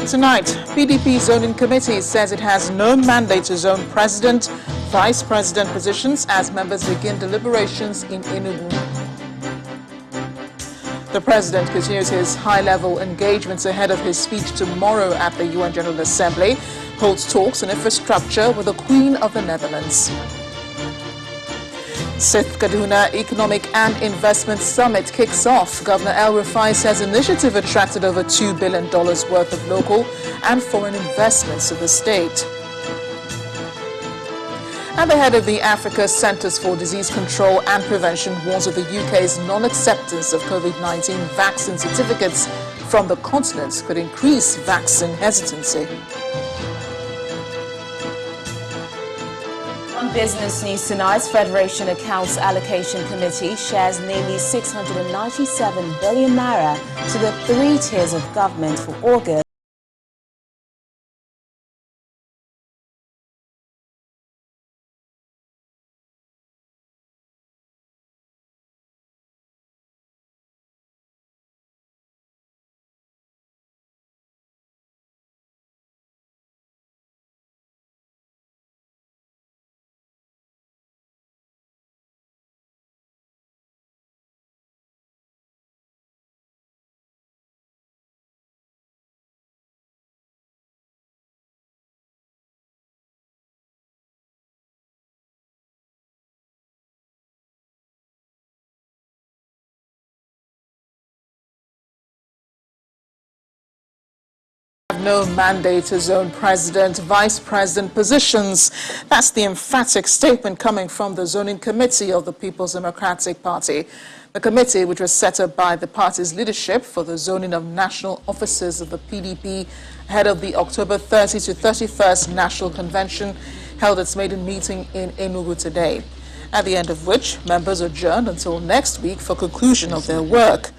Tonight, PDP Zoning Committee says it has no mandate to zone president, vice president positions as members begin deliberations in Enugu. The president continues his high-level engagements ahead of his speech tomorrow at the UN General Assembly, holds talks on infrastructure with the Queen of the Netherlands. 6th Kaduna Economic and Investment Summit kicks off. Governor El Rufai says initiative attracted over $2 billion worth of local and foreign investments to the state. And the head of the Africa Centers for Disease Control and Prevention warns of the UK's non-acceptance of COVID-19 vaccine certificates from the continent could increase vaccine hesitancy. On business news tonight's Federation Accounts Allocation Committee shares nearly 697 billion naira to the 3 tiers of government for August. No mandate to zone president, vice president positions. That's the emphatic statement coming from the zoning committee of the People's Democratic Party. The committee, which was set up by the party's leadership for the zoning of national officers of the PDP ahead of the October 30 to 31st National Convention, held its maiden meeting in Enugu today, at the end of which members adjourned until next week for conclusion of their work.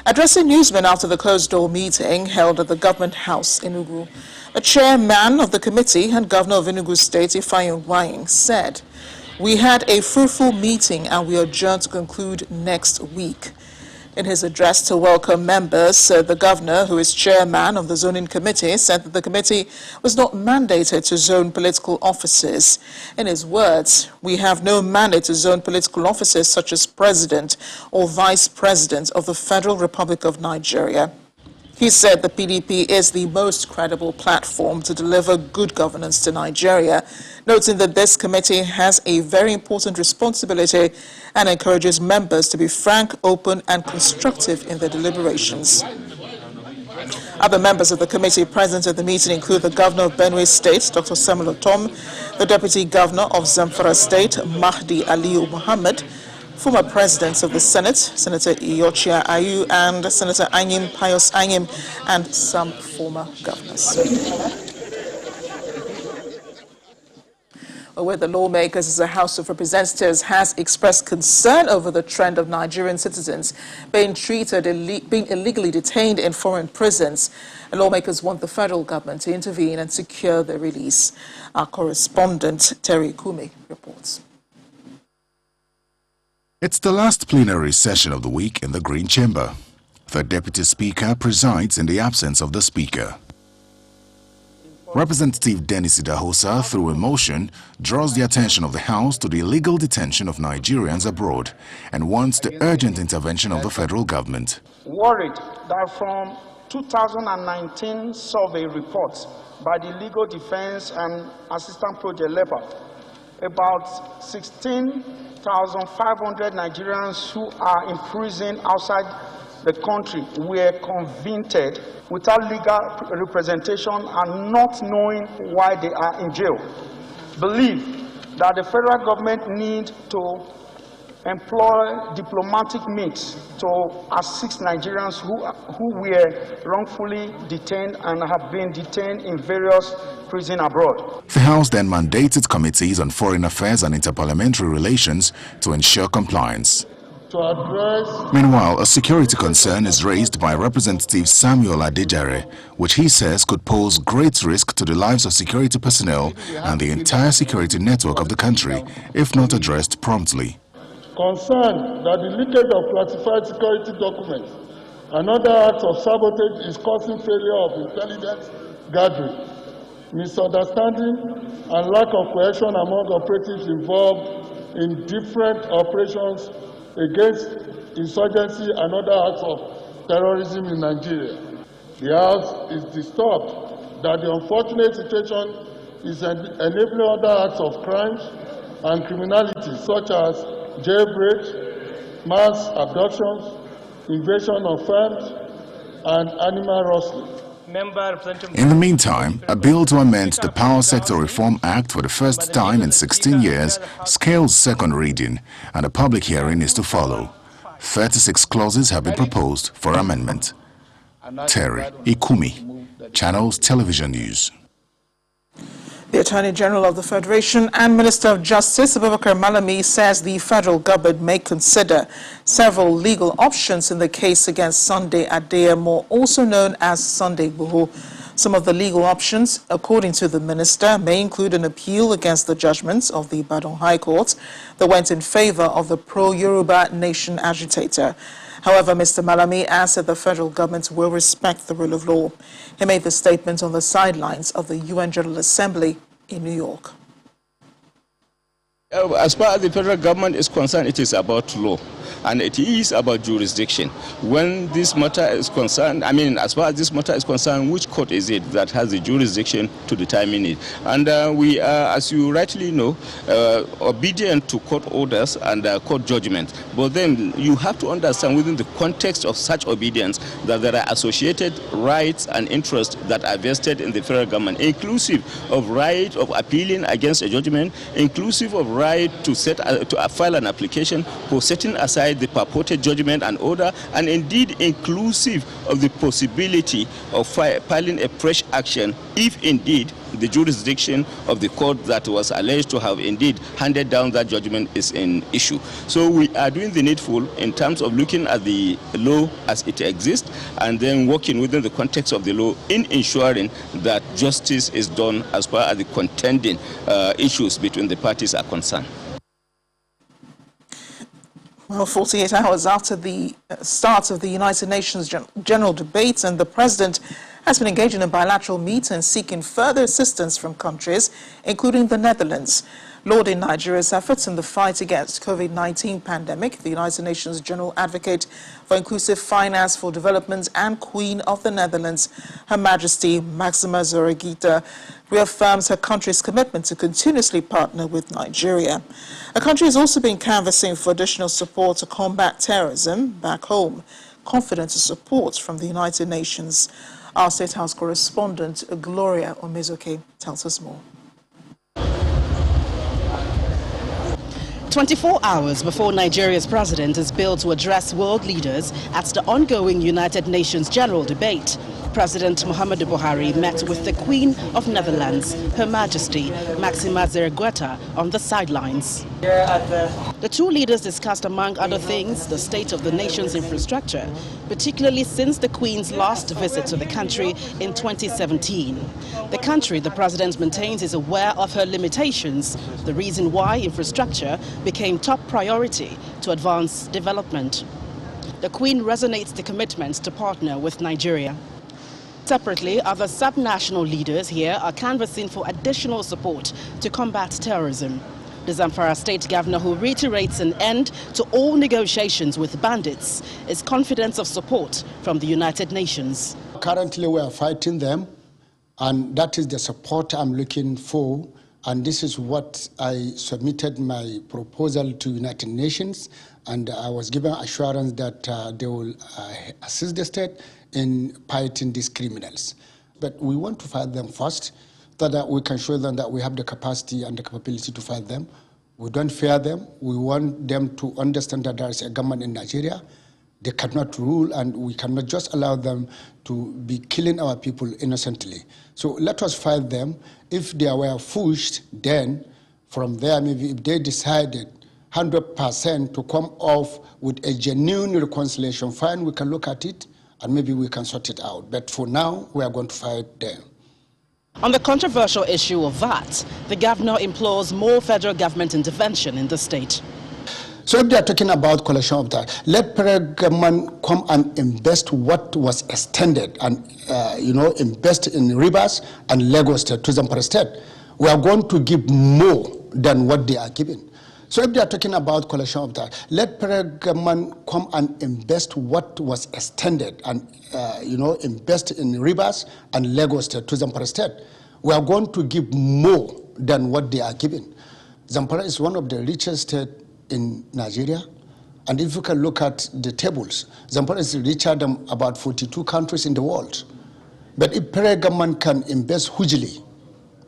Addressing newsmen after the closed-door meeting held at the Government House in Enugu, the chairman of the committee and governor of Enugu State, Ifeanyi Wang, said, "We had a fruitful meeting and we adjourn to conclude next week." In his address to welcome members, the governor, who is chairman of the zoning committee, said that the committee was not mandated to zone political offices. In his words, "We have no mandate to zone political offices such as president or vice president of the Federal Republic of Nigeria." He said the PDP is the most credible platform to deliver good governance to Nigeria, noting that this committee has a very important responsibility and encourages members to be frank, open, and constructive in their deliberations. Other members of the committee present at the meeting include the governor of Benue State, Dr. Samuel Otom, the deputy governor of Zamfara State, Mahdi Aliyu Muhammad, former presidents of the Senate, Senator Iyorchia Ayu and Senator Anyim Pius Anyim, and some former governors. With the lawmakers, as the House of Representatives has expressed concern over the trend of Nigerian citizens being illegally detained in foreign prisons. The lawmakers want the federal government to intervene and secure their release. Our correspondent, Terry Kumi, reports. It's the last plenary session of the week in the Green Chamber. The Deputy Speaker presides in the absence of the Speaker. Representative Dennis Idahosa, through a motion, draws the attention of the House to the illegal detention of Nigerians abroad and wants the urgent intervention of the federal government. Worried that from 2019 survey reports by the Legal Defense and Assistant Project Leopard, about 16,500 Nigerians who are in prison outside the country were convicted without legal representation and not knowing why they are in jail. Believe that the federal government needs to employ diplomatic means to assist Nigerians who were wrongfully detained and have been detained in various prisons abroad. The House then mandated committees on foreign affairs and interparliamentary relations to ensure compliance. Meanwhile, a security concern is raised by Representative Samuel Adejare, which he says could pose great risk to the lives of security personnel and the entire security network of the country if not addressed promptly. Concerned that the leakage of classified security documents Another act of sabotage is causing failure of intelligence gathering, misunderstanding, and lack of cohesion among operatives involved in different operations against insurgency and other acts of terrorism in Nigeria. The House is disturbed that the unfortunate situation is enabling other acts of crimes and criminality such as jailbreak, mass abductions, invasion of farms, and animal rustling. In the meantime, a bill to amend the Power Sector Reform Act for the first time in 16 years scales second reading, and a public hearing is to follow. 36 clauses have been proposed for amendment. Terry Ikumi, Channels Television News. The Attorney General of the Federation and Minister of Justice, Abubakar Malami, says the federal government may consider several legal options in the case against Sunday Adeyemo, also known as Sunday Igboho. Some of the legal options, according to the minister, may include an appeal against the judgments of the Ibadan High Court that went in favor of the pro-Yoruba nation agitator. However, Mr. Malami answered the federal government will respect the rule of law. He made the statement on the sidelines of the UN General Assembly in New York. As far as the federal government is concerned, it is about law, and it is about jurisdiction. When this matter is concerned, as far as this matter is concerned, which court is it that has the jurisdiction to determine it? And we are, as you rightly know, obedient to court orders and court judgments. But then you have to understand within the context of such obedience that there are associated rights and interests that are vested in the federal government, inclusive of right of appealing against a judgment, inclusive of right to file an application for setting aside the purported judgment and order, and indeed inclusive of the possibility of filing a fresh action if indeed the jurisdiction of the court that was alleged to have indeed handed down that judgment is in issue. So we are doing the needful in terms of looking at the law as it exists and then working within the context of the law in ensuring that justice is done as far as the contending issues between the parties are concerned. Well, 48 hours after the start of the United Nations General Debate, and the President has been engaged in a bilateral meeting seeking further assistance from countries, including the Netherlands. Lauding Nigeria's efforts in the fight against COVID-19 pandemic, the United Nations General Advocate for Inclusive Finance for Development and Queen of the Netherlands, Her Majesty Maxima Zorreguieta, reaffirms her country's commitment to continuously partner with Nigeria. The country has also been canvassing for additional support to combat terrorism back home, confident in support from the United Nations. Our State House correspondent, Gloria Omezoke, tells us more. 24 hours before Nigeria's president is billed to address world leaders at the ongoing United Nations General Debate, President Muhammadu Buhari met with the Queen of Netherlands, Her Majesty Maxima Zorreguieta, on the sidelines. The two leaders discussed, among other things, the state of the nation's infrastructure, particularly since the Queen's last visit to the country in 2017. The country, the president maintains, is aware of her limitations, the reason why infrastructure became top priority to advance development. The Queen resonates the commitment to partner with Nigeria. Separately, other sub-national leaders here are canvassing for additional support to combat terrorism. The Zamfara State Governor, who reiterates an end to all negotiations with bandits, is confident of support from the United Nations. Currently, we are fighting them, and that is the support I'm looking for. And this is what I submitted my proposal to United Nations, and I was given assurance that they will assist the state in fighting these criminals. But we want to fight them first, so that we can show them that we have the capacity and the capability to fight them. We don't fear them. We want them to understand that there is a government in Nigeria. They cannot rule, and we cannot just allow them to be killing our people innocently. So let us fight them. If they were pushed, then from there, maybe if they decided 100% to come off with a genuine reconciliation, fine, we can look at it, and maybe we can sort it out. But for now, we are going to fight them. On the controversial issue of VAT, the governor implores more federal government intervention in the state. So if they are talking about collection of that, let federal government come and invest what was extended and, invest in Rivers and Lagos State, to Zamfara State. We are going to give more than what they are giving. So if they are talking about collection of that, let federal government come and invest what was extended and, invest in Rivers and Lagos State, to Zamfara State. We are going to give more than what they are giving. Zamfara is one of the richest states in Nigeria. And if you can look at the tables, Zamfara is richer than about 42 countries in the world. But if federal government can invest hugely,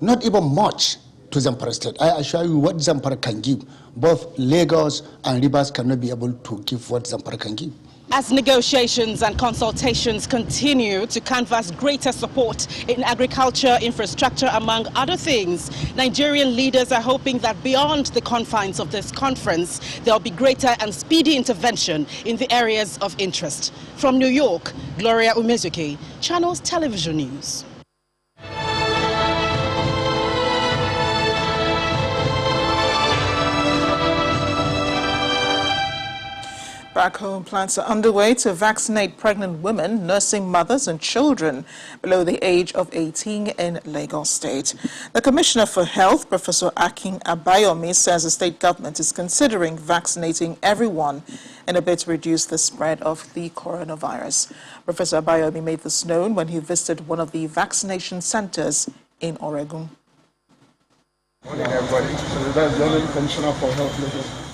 not even much, to Zamfara State, I assure you what Zamfara can give, both Lagos and Rivers cannot be able to give what Zamfara can give. As negotiations and consultations continue to canvass greater support in agriculture, infrastructure, among other things, Nigerian leaders are hoping that beyond the confines of this conference, there will be greater and speedy intervention in the areas of interest. From New York, Gloria Umezuki, Channels Television News. Back home, plans are underway to vaccinate pregnant women, nursing mothers and children below the age of 18 in Lagos State. The Commissioner for Health, Professor Akin Abayomi, says the state government is considering vaccinating everyone in a bid to reduce the spread of the coronavirus. Professor Abayomi made this known when he visited one of the vaccination centers in Oregon. Morning, everybody. So that's the Commissioner for Health.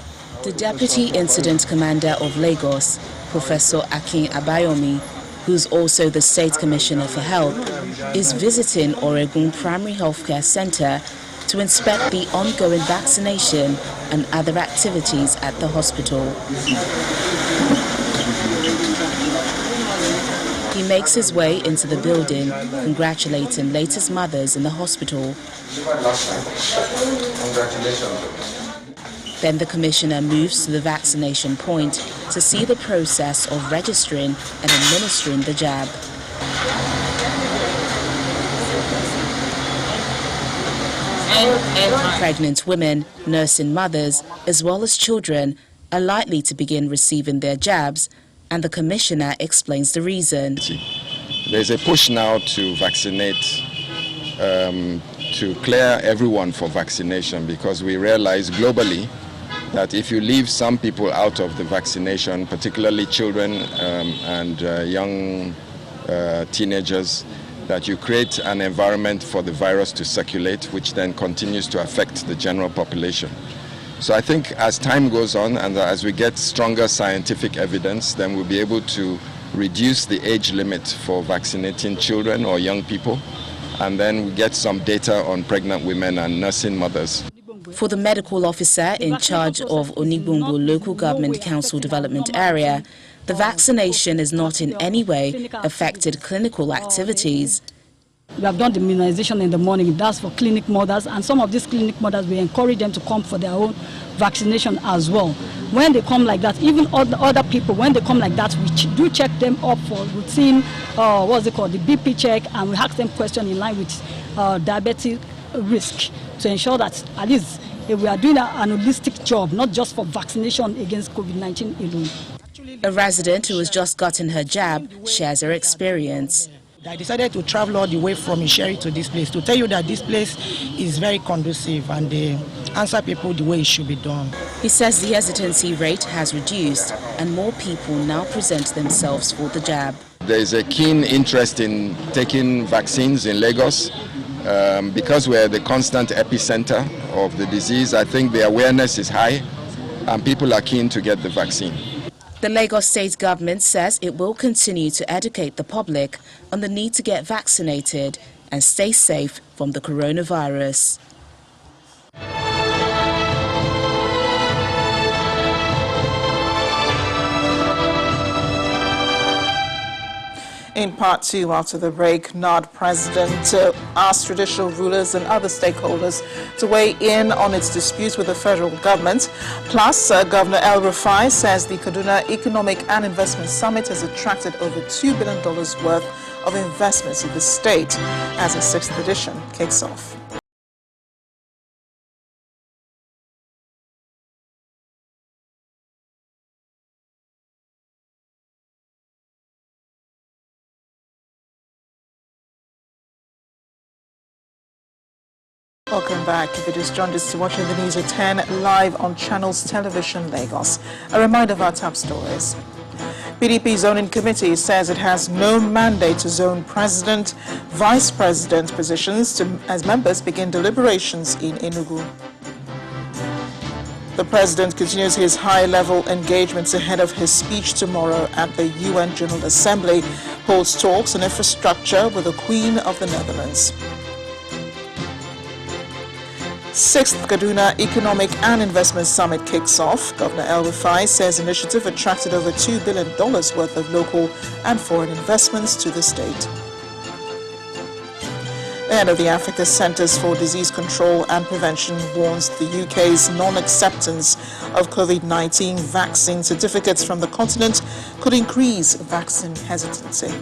The Deputy Incident Commander of Lagos, Professor Akin Abayomi, who's also the State Commissioner for Health, is visiting Oregon Primary Healthcare Center to inspect the ongoing vaccination and other activities at the hospital. He makes his way into the building, congratulating latest mothers in the hospital. Congratulations. Then the Commissioner moves to the vaccination point to see the process of registering and administering the jab. Pregnant women, nursing mothers, as well as children are likely to begin receiving their jabs, and the Commissioner explains the reason. There's a push now to vaccinate, to clear everyone for vaccination, because we realize globally that if you leave some people out of the vaccination, particularly children and young teenagers, that you create an environment for the virus to circulate, which then continues to affect the general population. So I think as time goes on and as we get stronger scientific evidence, then we'll be able to reduce the age limit for vaccinating children or young people, and then we get some data on pregnant women and nursing mothers. For the medical officer in charge of Onigbungo Local Government Council Development Area, the vaccination has not in any way affected clinical activities. We have done the immunization in the morning. That's for clinic mothers, and some of these clinic mothers, we encourage them to come for their own vaccination as well. When they come like that, even other people, when they come like that, we do check them up for routine, the BP check, and we ask them questions in line with diabetes risk, to ensure that at least we are doing an holistic job, not just for vaccination against COVID-19 alone. A resident who has just gotten her jab shares her experience. I decided to travel all the way from Isheri to this place to tell you that this place is very conducive and they answer people the way it should be done. He says the hesitancy rate has reduced and more people now present themselves for the jab. There is a keen interest in taking vaccines in Lagos. Because we're the constant epicenter of the disease, I think the awareness is high and people are keen to get the vaccine. The Lagos State government says it will continue to educate the public on the need to get vaccinated and stay safe from the coronavirus. In part two, after the break, NARD President asked traditional rulers and other stakeholders to weigh in on its disputes with the federal government. Plus, Governor El Rufai says the Kaduna Economic and Investment Summit has attracted over $2 billion worth of investments in the state as the 6th edition kicks off. Welcome back. If you just joined us to watching the news at 10 live on Channels Television Lagos. A reminder of our top stories. PDP Zoning Committee says it has no mandate to zone president, vice president positions as members begin deliberations in Enugu. The president continues his high-level engagements ahead of his speech tomorrow at the UN General Assembly, holds talks on infrastructure with the Queen of the Netherlands. 6th Kaduna Economic and Investment Summit kicks off. Governor El-Rufai says initiative attracted over $2 billion worth of local and foreign investments to the state. The head of the Africa Centers for Disease Control and Prevention warns the UK's non-acceptance of COVID-19 vaccine certificates from the continent could increase vaccine hesitancy.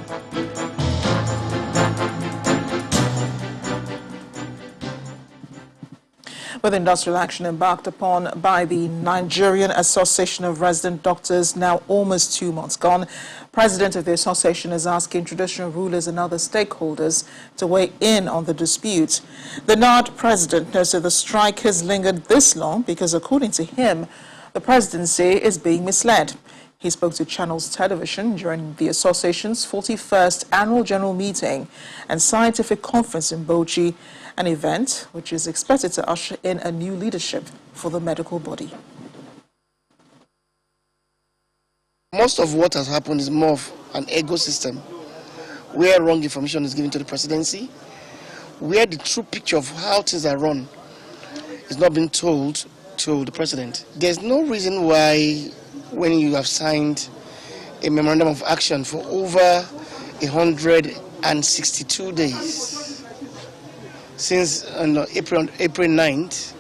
With industrial action embarked upon by the Nigerian Association of Resident Doctors now almost 2 months gone, President of the association is asking traditional rulers and other stakeholders to weigh in on the dispute. The NARD president knows that the strike has lingered this long because, according to him, the presidency is being misled. He spoke to Channels Television during the association's 41st annual general meeting and scientific conference in Bauchi, an event which is expected to usher in a new leadership for the medical body. Most of what has happened is more of an ecosystem where wrong information is given to the presidency, where the true picture of how things are run is not being told to the president. There's no reason why, when you have signed a memorandum of action for over 162 days, since April 9th,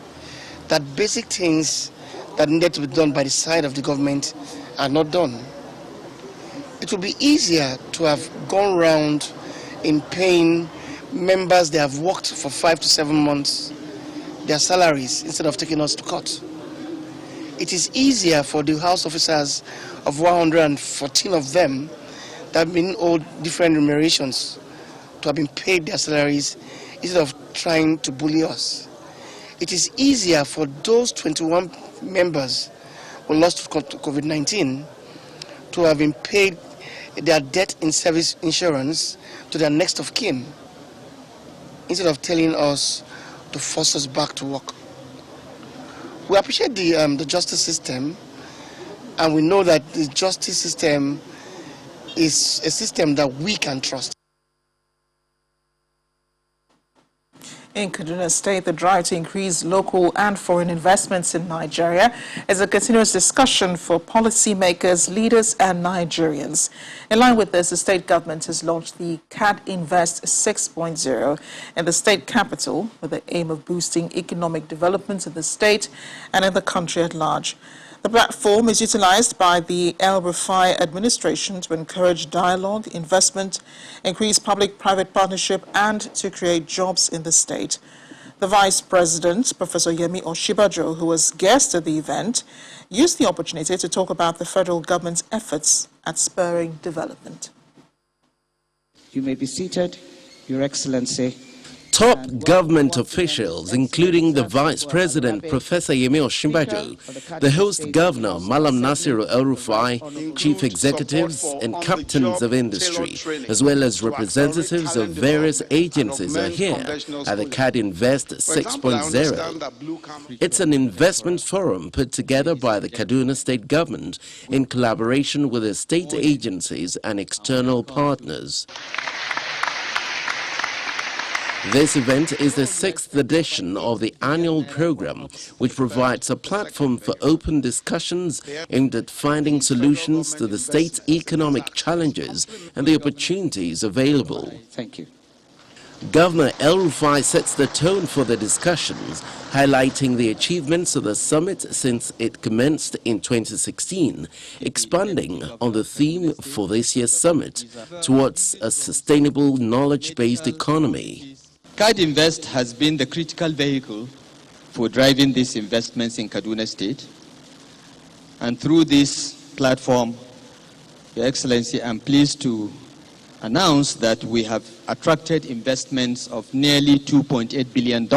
that basic things that needed to be done by the side of the government are not done. It would be easier to have gone round in paying members that have worked for 5 to 7 months their salaries instead of taking us to court. It is easier for the house officers of 114 of them that have been owed different remunerations to have been paid their salaries instead of trying to bully us. It is easier for those 21 members who lost to COVID-19 to have been paid their death in service insurance to their next of kin instead of telling us to force us back to work. We appreciate the justice system, and we know that the justice system is a system that we can trust. In Kaduna State, the drive to increase local and foreign investments in Nigeria is a continuous discussion for policymakers, leaders, and Nigerians. In line with this, the state government has launched the CAD Invest 6.0 in the state capital with the aim of boosting economic development in the state and in the country at large. The platform is utilized by the El-Rufai administration to encourage dialogue, investment, increase public-private partnership, and to create jobs in the state. The Vice President, Professor Yemi Osinbajo, who was guest at the event, used the opportunity to talk about the federal government's efforts at spurring development. You may be seated, Your Excellency. Top government officials, including the Vice President, Professor Yemi Osinbajo, the host governor, Malam Nasiru El-Rufai, chief executives and captains of industry, as well as representatives of various agencies are here at the CAD Invest 6.0. It's an investment forum put together by the Kaduna State government in collaboration with the state agencies and external partners. This event is the 6th edition of the annual program, which provides a platform for open discussions aimed at finding solutions to the state's economic challenges and the opportunities available. Thank you. Governor El-Rufai sets the tone for the discussions, highlighting the achievements of the summit since it commenced in 2016, expanding on the theme for this year's summit towards a sustainable knowledge-based economy. CAD Invest has been the critical vehicle for driving these investments in Kaduna State. And through this platform, Your Excellency, I'm pleased to announce that we have attracted investments of nearly $2.8 billion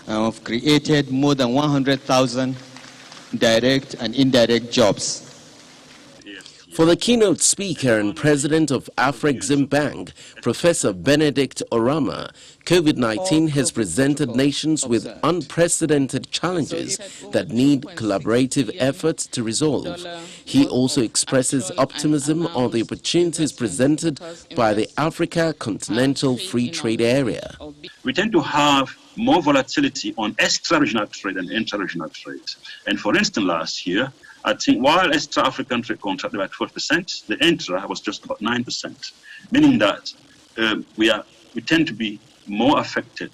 and have created more than 100,000 direct and indirect jobs. For the keynote speaker and president of Afreximbank, Professor Benedict Orama, COVID-19 has presented nations with unprecedented challenges that need collaborative efforts to resolve. He also expresses optimism on the opportunities presented by the Africa Continental Free Trade Area. We tend to have more volatility on extra-regional trade and intra-regional trade. And for instance, last year, I think while extra-African trade contracted by 12%, the intra was just about 9%, meaning that we tend to be more affected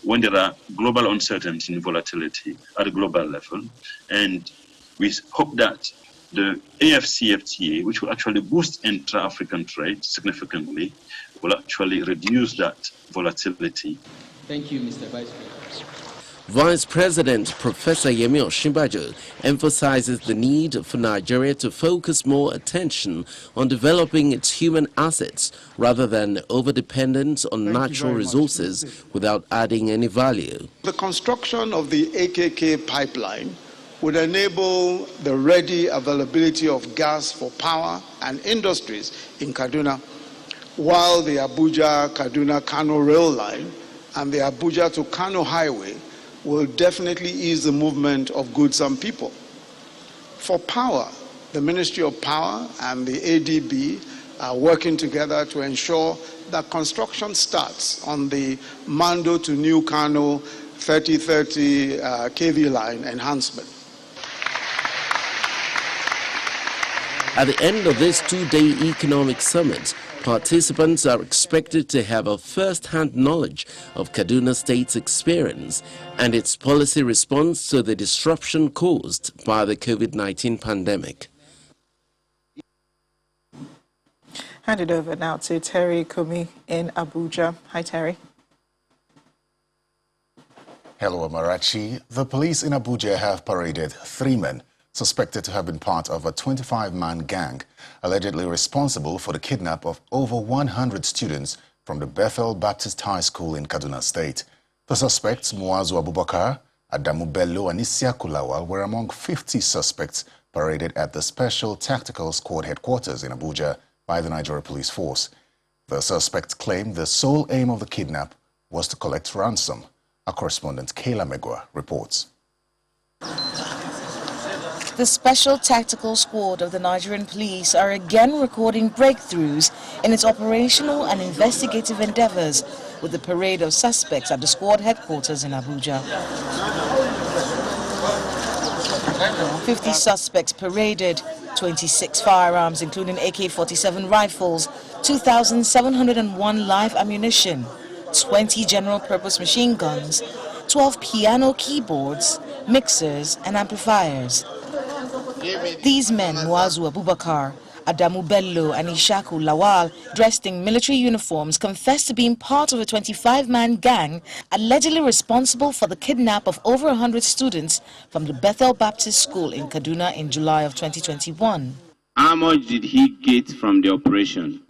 when there are global uncertainty and volatility at a global level. And we hope that the AFCFTA, which will actually boost intra-African trade significantly, will actually reduce that volatility. Thank you, Mr. Vice President. Vice President Professor Yemi Osinbajo emphasizes the need for Nigeria to focus more attention on developing its human assets rather than over-dependence on natural resources without adding any value. The construction of the AKK pipeline would enable the ready availability of gas for power and industries in Kaduna, while the Abuja-Kaduna-Kano rail line and the Abuja to Kano highway will definitely ease the movement of goods and people. For power, the Ministry of Power and the ADB are working together to ensure that construction starts on the Mando to New Kano 3030 kV line enhancement. At the end of this two-day economic summit, participants are expected to have a first-hand knowledge of Kaduna State's experience and its policy response to the disruption caused by the COVID-19 pandemic. Hand it over now to Terry Kumi in Abuja. Hi, Terry. Hello, Amarachi. The police in Abuja have paraded 3 men suspected to have been part of a 25-man gang allegedly responsible for the kidnap of over 100 students from the Bethel Baptist High School in Kaduna State. The suspects, Muazu Abubakar, Adamu Bello, and Isiaku Lawal, were among 50 suspects paraded at the Special Tactical Squad headquarters in Abuja by the Nigeria Police Force. The suspects claimed the sole aim of the kidnap was to collect ransom. Our correspondent Kayla Megwa reports. The Special Tactical Squad of the Nigerian Police are again recording breakthroughs in its operational and investigative endeavors with the parade of suspects at the squad headquarters in Abuja. 50 suspects paraded, 26 firearms including AK-47 rifles, 2,701 live ammunition, 20 general-purpose machine guns, 12 piano keyboards, mixers and amplifiers. These men, Muazu Abubakar, Adamu Bello and Ishaku Lawal, dressed in military uniforms, confessed to being part of a 25-man gang allegedly responsible for the kidnap of over 100 students from the Bethel Baptist School in Kaduna in July of 2021. How much did he get from the operation?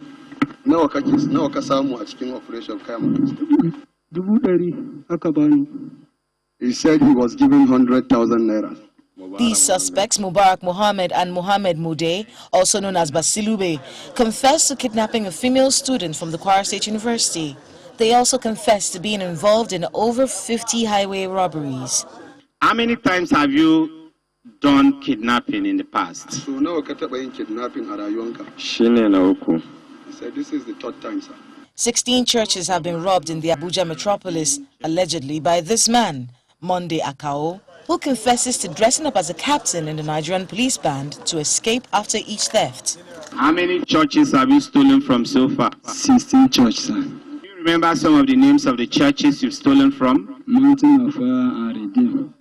He said he was given 100,000 naira. These suspects, Mubarak Mohammed and Mohammed Mude, also known as Basilube, confessed to kidnapping a female student from the Kwara State University. They also confessed to being involved in over 50 highway robberies. How many times have you done kidnapping in the past? So now kidnapping at Ayonka. He said this is the 3rd time, sir. 16 churches have been robbed in the Abuja metropolis, allegedly by this man, Monday Akao, who confesses to dressing up as a captain in the Nigerian police band to escape after each theft. How many churches have you stolen from so far? 16 churches, sir. Do you remember some of the names of the churches you've stolen from? Mountain of Fire and Redeem.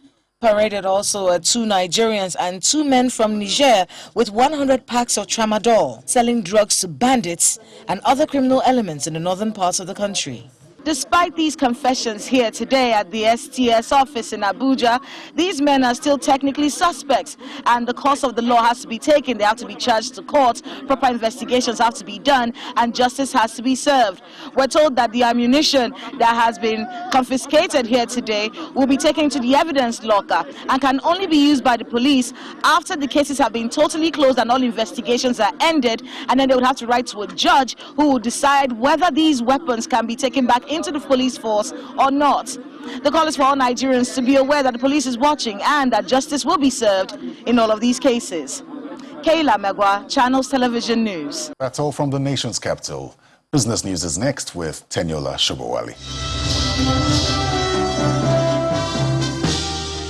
Paraded also are 2 Nigerians and 2 men from Niger with 100 packs of tramadol, selling drugs to bandits and other criminal elements in the northern parts of the country. Despite these confessions here today at the STS office in Abuja, these men are still technically suspects, and the course of the law has to be taken. They have to be charged to court, proper investigations have to be done, and justice has to be served. We're told that the ammunition that has been confiscated here today will be taken to the evidence locker and can only be used by the police after the cases have been totally closed and all investigations are ended, and then they would have to write to a judge who will decide whether these weapons can be taken back into the police force or not. The call is for all Nigerians to be aware that the police is watching and that justice will be served in all of these cases. Kayla Megwa, Channels Television News. That's all from the nation's capital. Business News is next with Teniola Shobowali.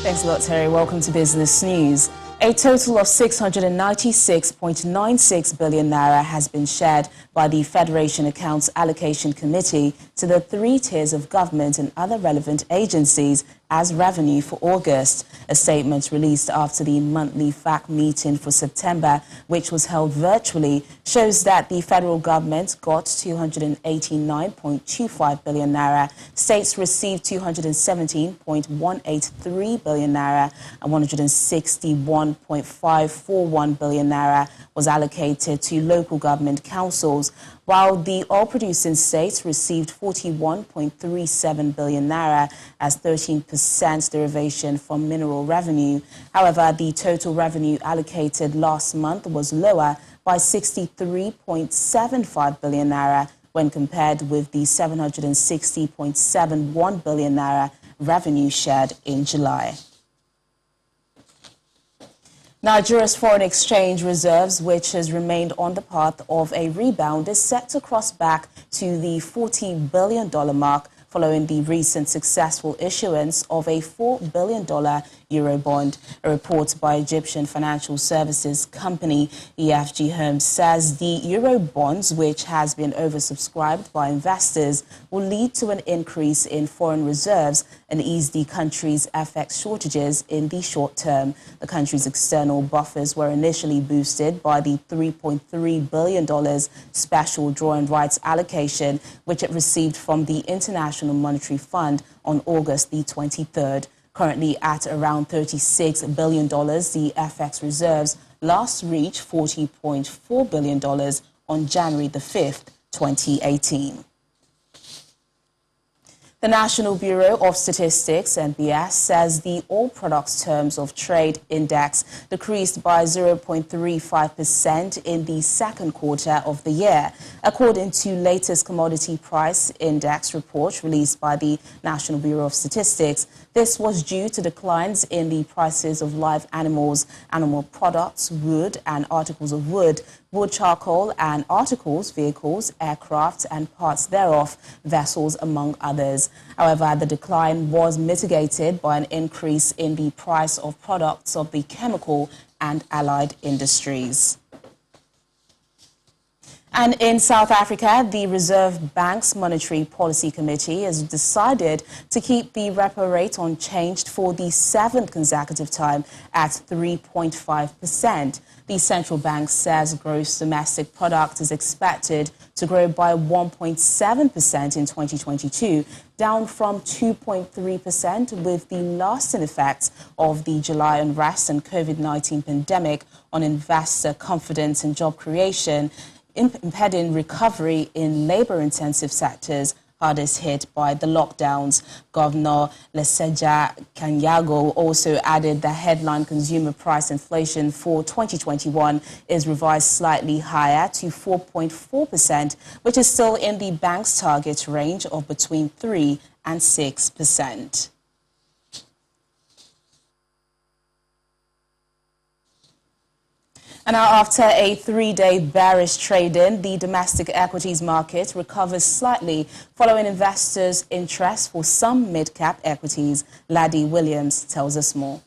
Thanks a lot, Terry. Welcome to Business News. A total of 696.96 billion naira has been shared by the Federation Accounts Allocation Committee to the 3 tiers of government and other relevant agencies as revenue for August. A statement released after the monthly FAC meeting for September, which was held virtually, shows that the federal government got 289.25 billion naira, states received 217.183 billion naira, and 161.541 billion naira was allocated to local government councils, while the oil-producing states received 41.37 billion naira as 13% derivation from mineral revenue. However, the total revenue allocated last month was lower by 63.75 billion naira when compared with the 760.71 billion naira revenue shared in July. Nigeria's foreign exchange reserves, which has remained on the path of a rebound, is set to cross back to the $40 billion mark following the recent successful issuance of a $4 billion Eurobond. A report by Egyptian financial services company EFG Homes says the Eurobonds, which has been oversubscribed by investors, will lead to an increase in foreign reserves and ease the country's FX shortages in the short term. The country's external buffers were initially boosted by the $3.3 billion special drawing rights allocation, which it received from the International Monetary Fund on August the 23rd. Currently at around $36 billion, the FX reserves last reached $40.4 billion on January the 5th, 2018. The National Bureau of Statistics, NBS, says the All Products Terms of Trade Index decreased by 0.35% in the second quarter of the year. According to latest Commodity Price Index report released by the National Bureau of Statistics, this was due to declines in the prices of live animals, animal products, wood and articles of wood, wood charcoal and articles, vehicles, aircraft and parts thereof, vessels, among others. However, the decline was mitigated by an increase in the price of products of the chemical and allied industries. And in South Africa, the Reserve Bank's Monetary Policy Committee has decided to keep the repo rate unchanged for the 7th consecutive time at 3.5%. The central bank says gross domestic product is expected to grow by 1.7% in 2022, down from 2.3% with the lasting effects of the July unrest and COVID-19 pandemic on investor confidence and job creation, impeding recovery in labor-intensive sectors hardest hit by the lockdowns. Governor Leseja Kanyago also added the headline consumer price inflation for 2021 is revised slightly higher to 4.4%, which is still in the bank's target range of between 3% and 6%. And now, after a 3-day bearish trade-in, the domestic equities market recovers slightly following investors' interest for some mid-cap equities. Laddie Williams tells us more.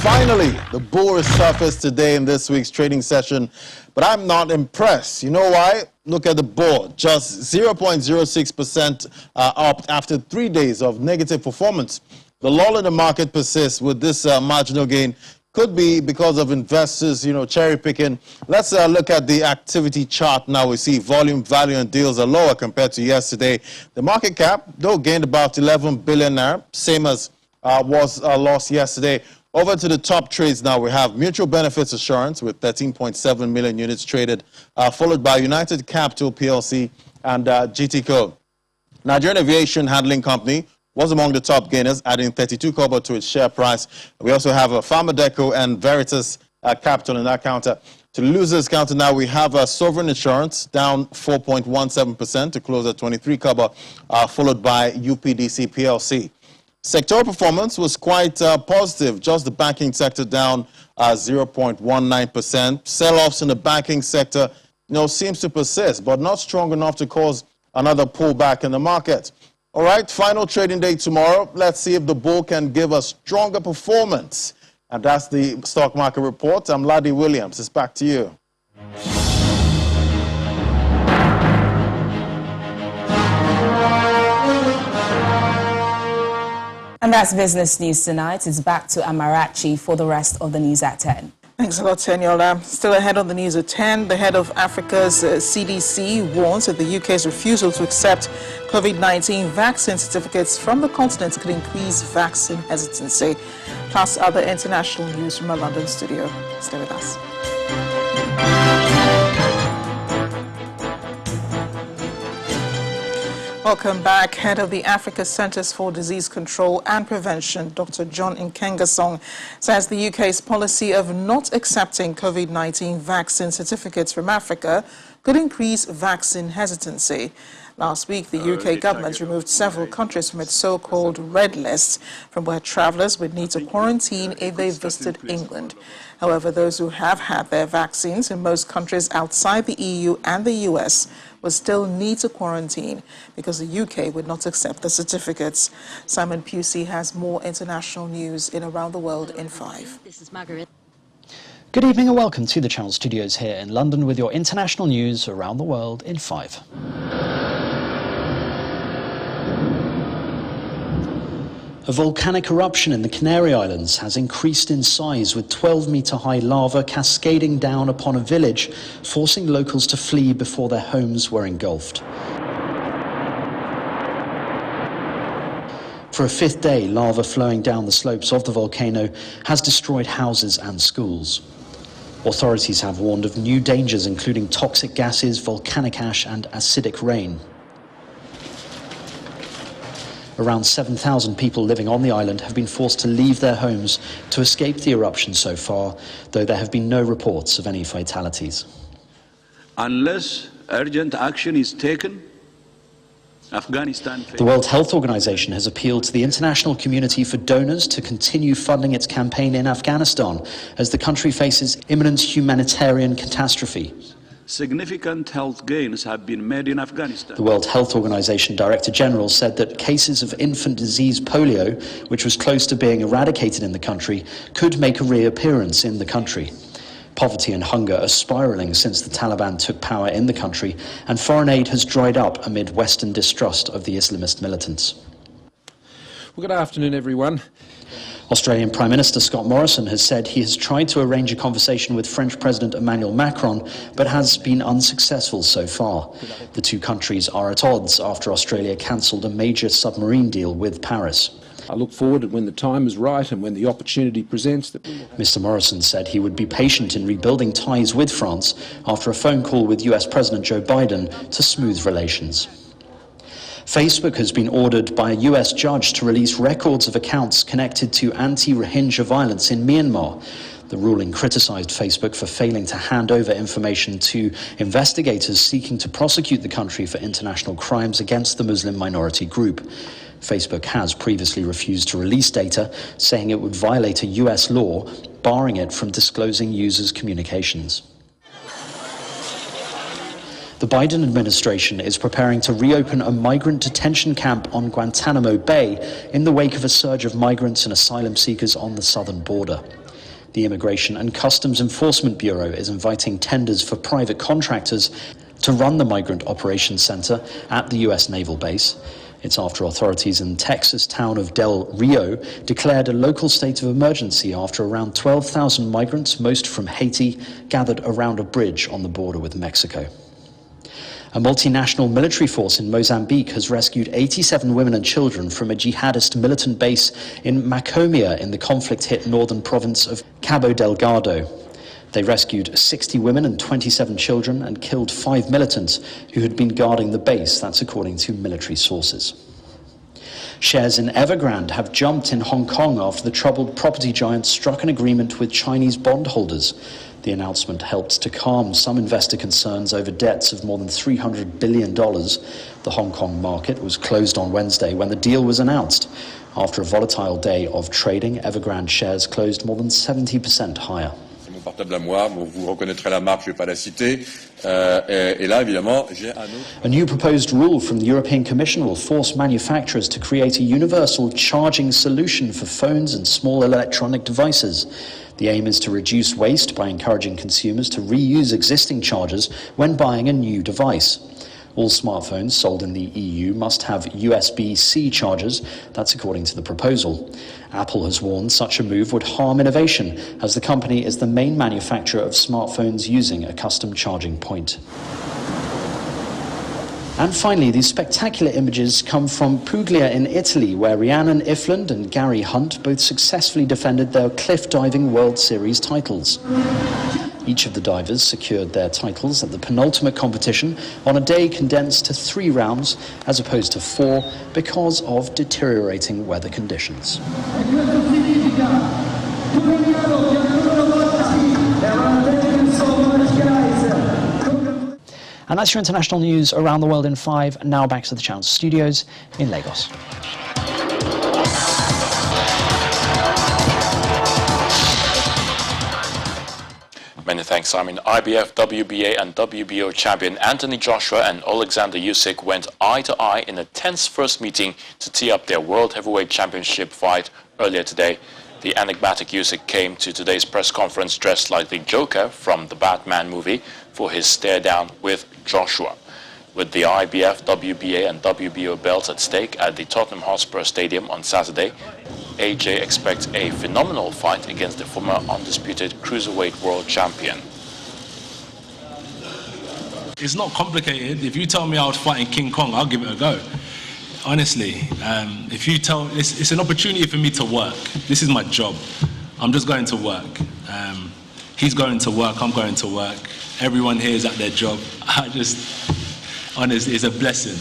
Finally, the bull has surfaced today in this week's trading session, but I'm not impressed. You know why? Look at the board, just 0.06% up after 3 days of negative performance. The lull in the market persists with this marginal gain. Could be because of investors, cherry picking. Let's look at the activity chart now. We see volume, value, and deals are lower compared to yesterday. The market cap, though, gained about 11 billion naira, same as was lost yesterday. Over to the top trades now. We have Mutual Benefits Assurance with 13.7 million units traded, followed by United Capital PLC and GTCO. Nigerian Aviation Handling Company was among the top gainers, adding 32 kobo to its share price. We also have Pharmadeco and Veritas Capital in that counter. To the losers counter now, we have Sovereign Insurance down 4.17% to close at 23 kobo, followed by UPDC PLC. Sectoral performance was quite positive. Just the banking sector down 0.19%. Sell-offs in the banking sector, seems to persist, but not strong enough to cause another pullback in the market. All right, final trading day tomorrow. Let's see if the bull can give a stronger performance. And that's the stock market report. I'm Ladi Williams. It's back to you. And that's business news tonight. It's back to Amarachi for the rest of the news at 10. Thanks a lot, Teniola. Still ahead on the news at 10, the head of Africa's CDC warns that the UK's refusal to accept COVID-19 vaccine certificates from the continent could increase vaccine hesitancy. Plus other international news from our London studio. Stay with us. Welcome back. Head of the Africa Centres for Disease Control and Prevention, Dr. John Nkengasong, says the UK's policy of not accepting COVID-19 vaccine certificates from Africa could increase vaccine hesitancy. Last week, the UK government removed several countries from its so-called red list, from where travellers would need to quarantine if they visited England. However, those who have had their vaccines in most countries outside the EU and the US will still need to quarantine because the UK would not accept the certificates. Simon Pusey has more international news in Around the World in 5. This is Margaret. Good evening and welcome to the Channel Studios here in London with your international news around the world in 5. A volcanic eruption in the Canary Islands has increased in size, with 12-metre-high lava cascading down upon a village, forcing locals to flee before their homes were engulfed. For a fifth day, lava flowing down the slopes of the volcano has destroyed houses and schools. Authorities have warned of new dangers, including toxic gases, volcanic ash and acidic rain. Around 7,000 people living on the island have been forced to leave their homes to escape the eruption so far, though there have been no reports of any fatalities. Unless urgent action is taken, Afghanistan... The World Health Organization has appealed to the international community for donors to continue funding its campaign in Afghanistan as the country faces imminent humanitarian catastrophe. Significant health gains have been made in Afghanistan. The World Health Organization Director General said that cases of infant disease polio, which was close to being eradicated in the country, could make a reappearance in the country. Poverty and hunger are spiraling since the Taliban took power in the country, and foreign aid has dried up amid Western distrust of the Islamist militants. Well, good afternoon, everyone. Australian Prime Minister Scott Morrison has said he has tried to arrange a conversation with French President Emmanuel Macron, but has been unsuccessful so far. The two countries are at odds after Australia cancelled a major submarine deal with Paris. I look forward to when the time is right and when the opportunity presents. Mr. Morrison said he would be patient in rebuilding ties with France after a phone call with US President Joe Biden to smooth relations. Facebook has been ordered by a US judge to release records of accounts connected to anti-Rohingya violence in Myanmar. The ruling criticized Facebook for failing to hand over information to investigators seeking to prosecute the country for international crimes against the Muslim minority group. Facebook has previously refused to release data, saying it would violate a US law barring it from disclosing users' communications. The Biden administration is preparing to reopen a migrant detention camp on Guantanamo Bay in the wake of a surge of migrants and asylum seekers on the southern border. The Immigration and Customs Enforcement Bureau is inviting tenders for private contractors to run the Migrant Operations Center at the US Naval Base. It's after authorities in the Texas town of Del Rio declared a local state of emergency after around 12,000 migrants, most from Haiti, gathered around a bridge on the border with Mexico. A multinational military force in Mozambique has rescued 87 women and children from a jihadist militant base in Macomia in the conflict-hit northern province of Cabo Delgado. They rescued 60 women and 27 children and killed 5 militants who had been guarding the base, that's according to military sources. Shares in Evergrande have jumped in Hong Kong after the troubled property giant struck an agreement with Chinese bondholders. The announcement helped to calm some investor concerns over debts of more than $300 billion. The Hong Kong market was closed on Wednesday when the deal was announced. After a volatile day of trading, Evergrande shares closed more than 70% higher. Portable à moi, vous reconnaîtrez la marque, je ne vais pas la citer. Et là, évidemment, j'ai un autre. A new proposed rule from the European Commission will force manufacturers to create a universal charging solution for phones and small electronic devices. The aim is to reduce waste by encouraging consumers to reuse existing chargers when buying a new device. All smartphones sold in the EU must have USB-C chargers, that's according to the proposal. Apple has warned such a move would harm innovation, as the company is the main manufacturer of smartphones using a custom charging point. And finally, these spectacular images come from Puglia in Italy, where Rhiannon Ifland and Gary Hunt both successfully defended their cliff diving World Series titles. Each of the divers secured their titles at the penultimate competition on a day condensed to 3 rounds as opposed to 4 because of deteriorating weather conditions. And that's your international news around the world in 5. Now back to the Channel studios in Lagos. Many thanks, Simon. IBF, WBA and WBO champion Anthony Joshua and Alexander Usyk went eye-to-eye in a tense first meeting to tee up their World Heavyweight Championship fight earlier today. The enigmatic Usyk came to today's press conference dressed like the Joker from the Batman movie for his stare-down with Joshua. With the IBF, WBA and WBO belts at stake at the Tottenham Hotspur Stadium on Saturday, AJ expects a phenomenal fight against the former undisputed cruiserweight world champion. It's not complicated. If you tell me I was fighting King Kong, I'll give it a go. Honestly, if you tell, it's an opportunity for me to work. This is my job. I'm just going to work. He's going to work, I'm going to work. Everyone here is at their job. Honestly, it's a blessing.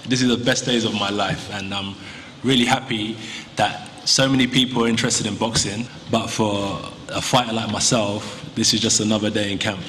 This is the best days of my life, and I'm really happy that so many people are interested in boxing, but for a fighter like myself, this is just another day in camp.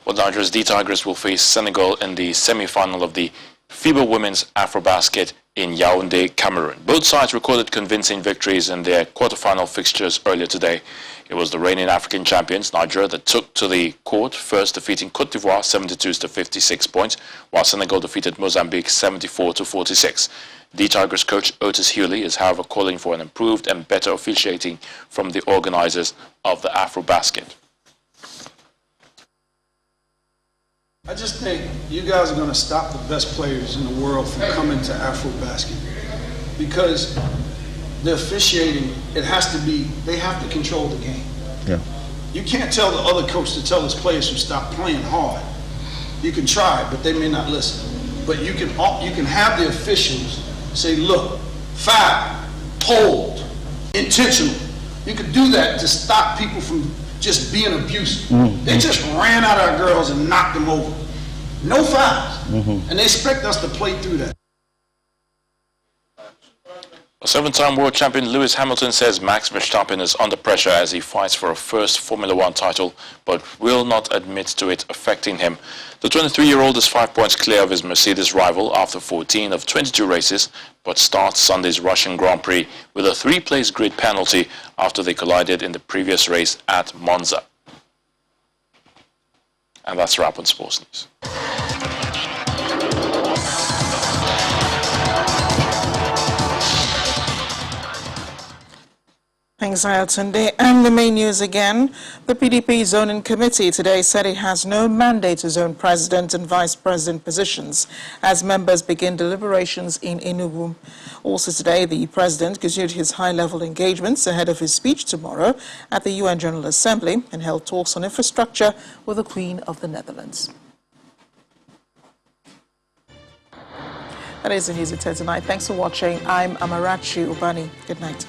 Well, Nigeria's D Tigers will face Senegal in the semi-final of the FIBA Women's Afrobasket in Yaoundé, Cameroon. Both sides recorded convincing victories in their quarter-final fixtures earlier today. It was the reigning African champions, Nigeria, that took to the court, first defeating Cote d'Ivoire 72-56 points, while Senegal defeated Mozambique 74-46. D Tigers coach Otis Hewley is, however, calling for an improved and better officiating from the organizers of the Afrobasket. I just think you guys are going to stop the best players in the world from coming to Afrobasket, because the officiating, it has to be, they have to control the game. Yeah. You can't tell the other coach to tell his players to stop playing hard. You can try, but they may not listen. But you can have the officials say, look, foul, hold, intentional. You can do that to stop people from just being abusive. They just ran out our girls and knocked them over. No fouls. And they expect us to play through that. A 7-time world champion Lewis Hamilton says Max Verstappen is under pressure as he fights for a first Formula One title, but will not admit to it affecting him. The 23-year-old is 5 points clear of his Mercedes rival after 14 of 22 races, but starts Sunday's Russian Grand Prix with a 3-place grid penalty after they collided in the previous race at Monza. And that's a wrap on Sports News. Thanks, Ayatunde. And the main news again. The PDP zoning committee today said it has no mandate to zone president and vice president positions as members begin deliberations in Enugu. Also today, the president continued his high-level engagements ahead of his speech tomorrow at the UN General Assembly and held talks on infrastructure with the Queen of the Netherlands. That is the news at 10 tonight. Thanks for watching. I'm Amarachi Ubani. Good night.